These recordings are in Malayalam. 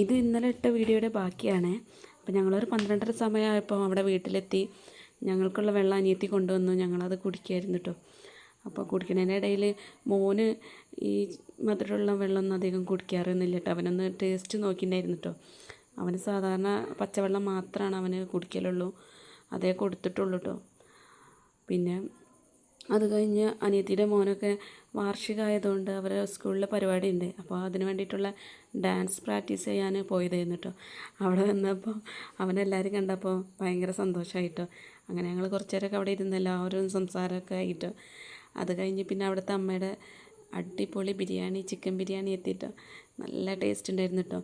ഇത് ഇന്നലെ ഇട്ട വീഡിയോയുടെ ബാക്കിയാണ്. അപ്പോൾ ഞങ്ങളൊരു 12:30 സമയമായപ്പോൾ അവിടെ വീട്ടിലെത്തി. ഞങ്ങൾക്കുള്ള വെള്ളം അനിയത്തി കൊണ്ടുവന്നു. ഞങ്ങളത് കുടിക്കായിരുന്നു കേട്ടോ. അപ്പോൾ കുടിക്കുന്നതിൻ്റെ ഇടയിൽ മോന് ഈ മധുരമുള്ള വെള്ളമൊന്നും അധികം കുടിക്കാറൊന്നുമില്ല കേട്ടോ. അവനൊന്ന് ടേസ്റ്റ് നോക്കിയിട്ടുണ്ടായിരുന്നു കേട്ടോ. അവന് സാധാരണ പച്ചവെള്ളം മാത്രമാണ് അവന് കുടിക്കലുള്ളൂ. അതേ കൊടുത്തിട്ടുള്ളൂ കേട്ടോ. പിന്നെ അത് കഴിഞ്ഞ് അനിയത്തിയുടെ മോനൊക്കെ വാർഷികമായതുകൊണ്ട് അവരെ സ്കൂളിൽ പരിപാടി ഉണ്ട്. അപ്പോൾ അതിന് വേണ്ടിയിട്ടുള്ള ഡാൻസ് പ്രാക്ടീസ് ചെയ്യാൻ പോയതായിരുന്നു കേട്ടോ. അവിടെ വന്നപ്പോൾ അവനെല്ലാവരും കണ്ടപ്പോൾ ഭയങ്കര സന്തോഷമായിട്ടോ. അങ്ങനെ ഞങ്ങൾ കുറച്ച് നേരമൊക്കെ അവിടെ ഇരുന്ന് എല്ലാവരും സംസാരമൊക്കെ ആയിട്ടോ. അത് കഴിഞ്ഞ് പിന്നെ അവിടുത്തെ അമ്മയുടെ അടിപൊളി ബിരിയാണി, ചിക്കൻ ബിരിയാണി എത്തിയിട്ടോ. നല്ല ടേസ്റ്റ് ഉണ്ടായിരുന്നു കേട്ടോ.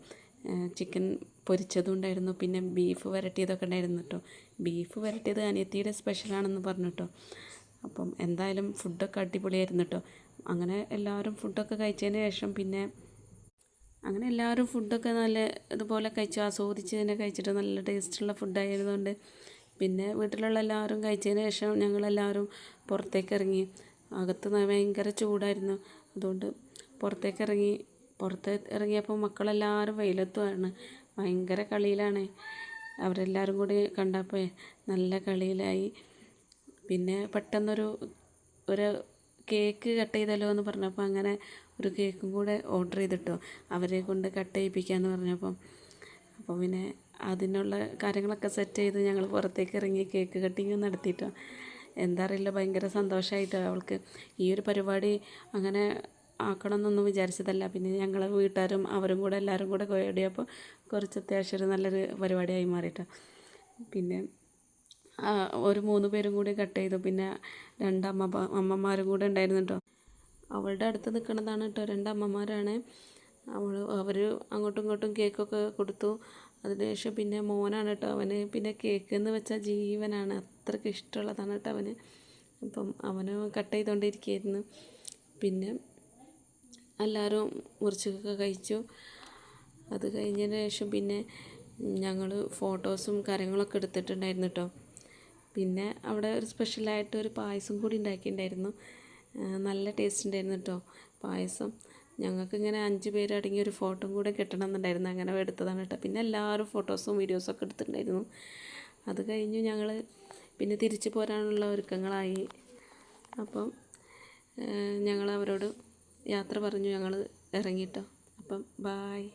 ചിക്കൻ പൊരിച്ചതും ഉണ്ടായിരുന്നു, പിന്നെ ബീഫ് വരട്ടിയതൊക്കെ ഉണ്ടായിരുന്നു കേട്ടോ. ബീഫ് വരട്ടിയത് അനിയത്തിയുടെ സ്പെഷ്യലാണെന്ന് പറഞ്ഞു കേട്ടോ. അപ്പം എന്തായാലും ഫുഡൊക്കെ അടിപൊളിയായിരുന്നു കേട്ടോ. അങ്ങനെ എല്ലാവരും ഫുഡൊക്കെ കഴിച്ചതിന് ശേഷം പിന്നെ അങ്ങനെ എല്ലാവരും ഫുഡൊക്കെ നല്ല ഇതുപോലെ കഴിച്ചു ആസ്വദിച്ച് തന്നെ കഴിച്ചിട്ട് നല്ല ടേസ്റ്റുള്ള ഫുഡായതുകൊണ്ട് പിന്നെ വീട്ടിലുള്ള എല്ലാവരും കഴിച്ചതിന് ശേഷം ഞങ്ങളെല്ലാവരും പുറത്തേക്ക് ഇറങ്ങി. അകത്ത് ഭയങ്കര ചൂടായിരുന്നു. അതുകൊണ്ട് പുറത്ത് ഇറങ്ങിയപ്പോൾ മക്കളെല്ലാവരും വെയിലത്തുമാണ്. ഭയങ്കര കളിയിലാണ്. അവരെല്ലാവരും കൂടി കണ്ടപ്പോൾ നല്ല കളിയിലായി. പിന്നെ പെട്ടെന്നൊരു കേക്ക് കട്ട് ചെയ്തല്ലോ എന്ന് പറഞ്ഞപ്പോൾ അങ്ങനെ ഒരു കേക്കും കൂടെ ഓർഡർ ചെയ്തിട്ടോ. അവരെ കൊണ്ട് കട്ട് ചെയ്യിപ്പിക്കാമെന്ന് പറഞ്ഞപ്പോൾ അപ്പോൾ പിന്നെ അതിനുള്ള കാര്യങ്ങളൊക്കെ സെറ്റ് ചെയ്ത് ഞങ്ങൾ പുറത്തേക്ക് ഇറങ്ങി കേക്ക് കട്ടിങ് നടത്തിയിട്ടോ. എന്താ അറിയില്ല, ഭയങ്കര സന്തോഷമായിട്ടോ. അവൾക്ക് ഈ ഒരു പരിപാടി അങ്ങനെ ആക്കണമെന്നൊന്നും വിചാരിച്ചതല്ല. പിന്നെ ഞങ്ങളെ വീട്ടുകാരും അവരും കൂടെ എല്ലാവരും കൂടെ കൂടിയപ്പോൾ കുറച്ച് അത്യാവശ്യം ഒരു നല്ലൊരു പരിപാടിയായി മാറിയിട്ടോ. പിന്നെ ഒരു 3 പേരും കൂടി കട്ട് ചെയ്തു. പിന്നെ 2 അമ്മമാരും കൂടെ ഉണ്ടായിരുന്നു കേട്ടോ. അവളുടെ അടുത്ത് നിൽക്കുന്നതാണ് കേട്ടോ. 2 അമ്മമാരാണ്. അവർ അങ്ങോട്ടും ഇങ്ങോട്ടും കേക്കൊക്കെ കൊടുത്തു. അതിനുശേഷം പിന്നെ മോനാണ് കേട്ടോ. അവന് പിന്നെ കേക്ക് എന്ന് വെച്ചാൽ ജീവനാണ്. അത്രയ്ക്ക് ഇഷ്ടമുള്ളതാണ് കേട്ടോ അവന്. അപ്പം അവന് കട്ട് ചെയ്തുകൊണ്ടിരിക്കുകയായിരുന്നു. പിന്നെ എല്ലാവരും മുറിച്ചൊക്കെ കഴിച്ചു. അത് കഴിഞ്ഞതിന് ശേഷം പിന്നെ ഞങ്ങൾ ഫോട്ടോസും കാര്യങ്ങളൊക്കെ എടുത്തിട്ടുണ്ടായിരുന്നു കേട്ടോ. പിന്നെ അവിടെ ഒരു സ്പെഷ്യലായിട്ട് ഒരു പായസം കൂടി ഉണ്ടാക്കിയിട്ടുണ്ടായിരുന്നു. നല്ല ടേസ്റ്റ് ഉണ്ടായിരുന്നു കേട്ടോ പായസം. ഞങ്ങൾക്കിങ്ങനെ 5 പേരടങ്ങിയ ഒരു ഫോട്ടോ കൂടെ കിട്ടണം എന്നുണ്ടായിരുന്നു. അങ്ങനെ എടുത്തതാണ് കേട്ടോ. പിന്നെ എല്ലാവരും ഫോട്ടോസും വീഡിയോസൊക്കെ എടുത്തിട്ടുണ്ടായിരുന്നു. അത് കഴിഞ്ഞ് ഞങ്ങൾ പിന്നെ തിരിച്ചു പോരാനുള്ള ഒരുക്കങ്ങളായി. അപ്പം ഞങ്ങൾ അവരോട് യാത്ര പറഞ്ഞു ഞങ്ങൾ ഇറങ്ങിട്ടോ. അപ്പം ബായ്.